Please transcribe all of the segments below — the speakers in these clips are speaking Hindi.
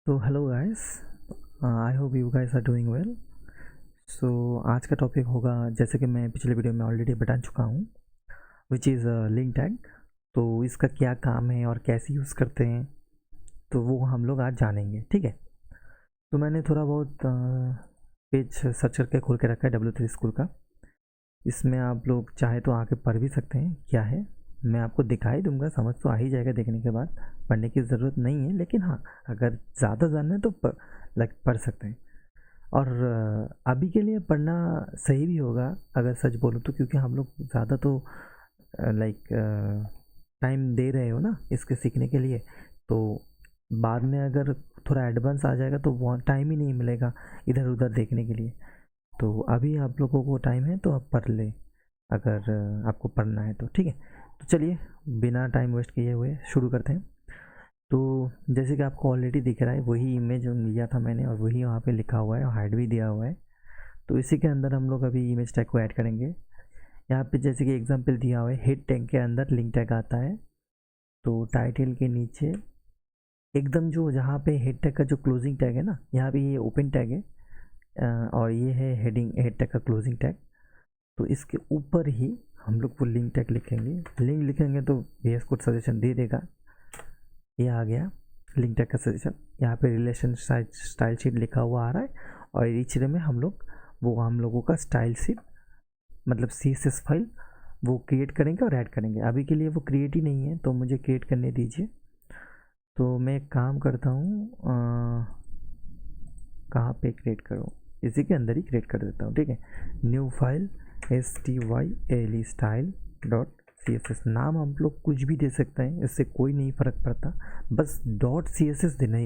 तो hello guys, I hope you guys are doing well. So आज का टॉपिक होगा, जैसे कि मैं पिछले वीडियो में ऑलरेडी बता चुका हूँ, विच इज़ लिंक टैग। तो इसका क्या काम है और कैसे यूज़ करते हैं, तो वो हम लोग आज जानेंगे। ठीक है। तो मैंने थोड़ा बहुत पेज सर्च करके खोल के रखा है W3 स्कूल का। इसमें आप लोग चाहे तो आके पढ़ भी सकते हैं क्या है। मैं आपको दिखा ही दूंगा, समझ तो आ ही जाएगा देखने के बाद। पढ़ने की ज़रूरत नहीं है, लेकिन हाँ, अगर ज़्यादा जानना है तो पढ़ सकते हैं। और अभी के लिए पढ़ना सही भी होगा अगर सच बोलूँ तो, क्योंकि हम लोग ज़्यादा तो लाइक टाइम दे रहे हो ना इसके सीखने के लिए। तो बाद में अगर थोड़ा एडवांस आ जाएगा तो वो टाइम ही नहीं मिलेगा इधर उधर देखने के लिए। तो अभी आप लोगों को टाइम है तो आप पढ़ ले, अगर आपको पढ़ना है तो। ठीक है। तो चलिए बिना टाइम वेस्ट किए हुए शुरू करते हैं। तो जैसे कि आपको ऑलरेडी दिख रहा है, वही इमेज लिया था मैंने और वही वहाँ पे लिखा हुआ है और हाइड भी दिया हुआ है। तो इसी के अंदर हम लोग अभी इमेज टैग को ऐड करेंगे। यहाँ पे जैसे कि एग्जांपल दिया हुआ है, हेड टैग के अंदर लिंक टैग आता है। तो टाइटल के नीचे एकदम जो जहाँ पे हेड टैग का जो क्लोजिंग टैग है ना, यहाँ पे ये ओपन टैग है और ये है हेडिंग हेड टैग का क्लोजिंग टैग। तो इसके ऊपर ही हम लोग वो लिंक टैग लिखेंगे। लिंक लिखेंगे तो VS कोड सजेशन दे देगा। ये आ गया लिंक टैग का सजेशन। यहाँ पे रिलेशन स्टाइल शीट लिखा हुआ आ रहा है और इच रे में हम लोगों का स्टाइल शीट मतलब CSS फाइल वो क्रिएट करेंगे और ऐड करेंगे। अभी के लिए वो क्रिएट ही नहीं है तो मुझे क्रिएट करने दीजिए। तो मैं एक काम करता हूँ, कहाँ पे क्रिएट करूँ, इसी के अंदर ही क्रिएट कर देता हूँ। ठीक है। New file STYLE style.css। नाम हम लोग कुछ भी दे सकते हैं, इससे कोई नहीं फ़र्क पड़ता। बस .css देना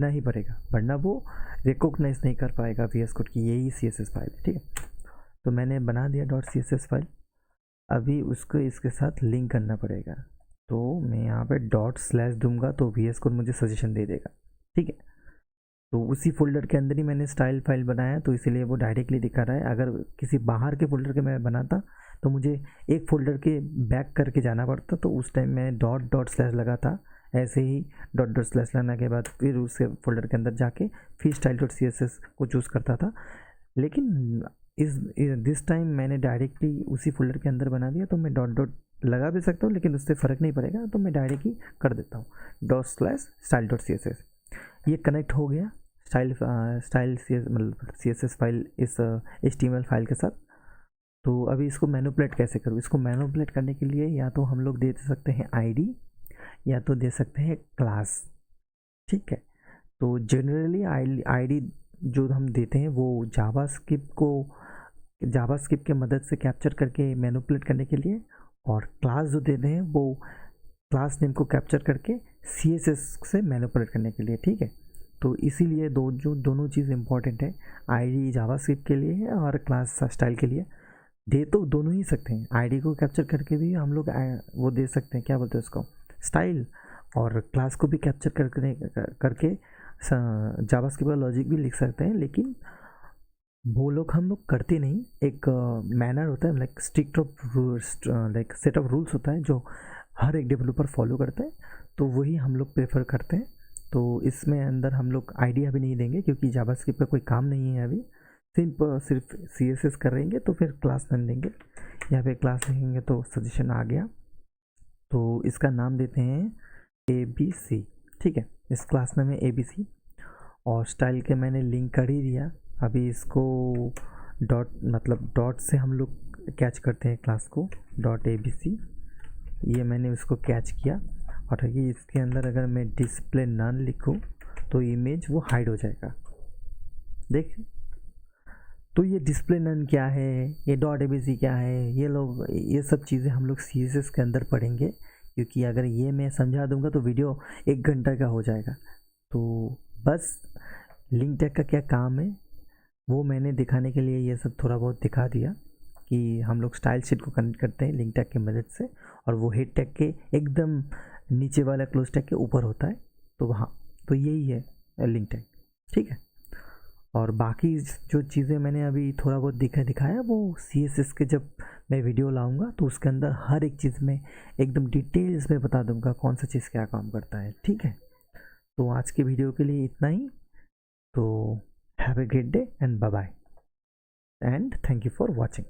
ही पड़ेगा, वरना वो रिकॉग्नाइज नहीं कर पाएगा VS कोड की यही CSS फाइल है। ठीक है। तो मैंने बना दिया .css फाइल। अभी उसको इसके साथ लिंक करना पड़ेगा। तो मैं यहाँ पे // दूंगा तो VS कोड मुझे सजेशन दे देगा। ठीक है। तो उसी फोल्डर के अंदर ही मैंने स्टाइल फाइल बनाया, तो इसीलिए वो डायरेक्टली दिखा रहा है। अगर किसी बाहर के फोल्डर के मैं बनाता तो मुझे एक फोल्डर के बैक करके जाना पड़ता, तो उस टाइम मैं // लगा था। ऐसे ही // लगाने के बाद फिर उसके फोल्डर के अंदर जाके फिर style.css को चूज़ करता था। लेकिन दिस टाइम मैंने डायरेक्टली उसी फोल्डर के अंदर बना दिया, तो मैं डॉट लगा भी सकता हूँ, लेकिन उससे फ़र्क नहीं पड़ेगा। तो मैं डायरेक्ट ही कर देता हूँ /style.css। ये कनेक्ट हो गया स्टाइल मतलब CSS फाइल इस HTML फाइल के साथ। तो अभी इसको मैनिपुलेट कैसे करूँ? इसको मैनिपुलेट करने के लिए या तो हम लोग दे सकते हैं ID या तो दे सकते हैं क्लास। ठीक है। तो जनरली ID जो हम देते हैं वो जावास्क्रिप्ट के मदद से कैप्चर करके मैनिपुलेट करने के लिए, और क्लास जो देते हैं वो क्लास नेम को कैप्चर करके CSS से मैनिपुलेट करने के लिए। ठीक है। तो इसीलिए दोनों चीज़ इंपॉर्टेंट है। ID जावास्क्रिप्ट के लिए है और क्लास स्टाइल के लिए। दे तो दोनों ही सकते हैं, ID को कैप्चर करके भी हम लोग वो दे सकते हैं, क्या बोलते हैं उसको, स्टाइल, और क्लास को भी कैप्चर करके जावास्क्रिप्ट का लॉजिक भी लिख सकते हैं। लेकिन वो लोग हम लोग करते नहीं। एक मैनर होता है, like strict of rules, like set of rules होता है जो हर एक डेवलपर फॉलो करता है, तो वही हम लोग प्रेफर करते हैं। तो इसमें अंदर हम लोग आइडिया भी नहीं देंगे, क्योंकि जावास्क्रिप्ट का कोई काम नहीं है अभी। सिर्फ CSS करेंगे तो फिर क्लास नाम देंगे। यहाँ पे क्लास लिखेंगे तो सजेशन आ गया। तो इसका नाम देते हैं ABC। ठीक है। इस क्लास नाम है ABC और स्टाइल के मैंने लिंक कर ही दिया। अभी इसको डॉट से हम लोग कैच करते हैं क्लास को, .abc। ये मैंने उसको कैच किया। और ये इसके अंदर अगर मैं डिस्प्ले नन लिखूँ तो इमेज वो हाइड हो जाएगा। देख, तो ये डिस्प्ले नन क्या है, ये .abc क्या है, ये सब चीज़ें हम लोग CSS के अंदर पढ़ेंगे, क्योंकि अगर ये मैं समझा दूंगा तो वीडियो 1 घंटा का हो जाएगा। तो बस लिंक टैग का क्या काम है वो मैंने दिखाने के लिए ये सब थोड़ा बहुत दिखा दिया, कि हम लोग स्टाइल शीट को कनेक्ट करते हैं लिंक टैग की मदद से, और वो हेड टैग के एकदम नीचे वाला क्लोज टैग के ऊपर होता है। तो वहाँ तो यही है लिंक टैग। ठीक है। और बाकी जो चीज़ें मैंने अभी थोड़ा बहुत दिखाया वो CSS के जब मैं वीडियो लाऊंगा तो उसके अंदर हर एक चीज़ में एकदम डिटेल्स में बता दूंगा कौन सा चीज़ क्या काम करता है। ठीक है। तो आज के वीडियो के लिए इतना ही। तो have a great day and bye bye and thank you for watching.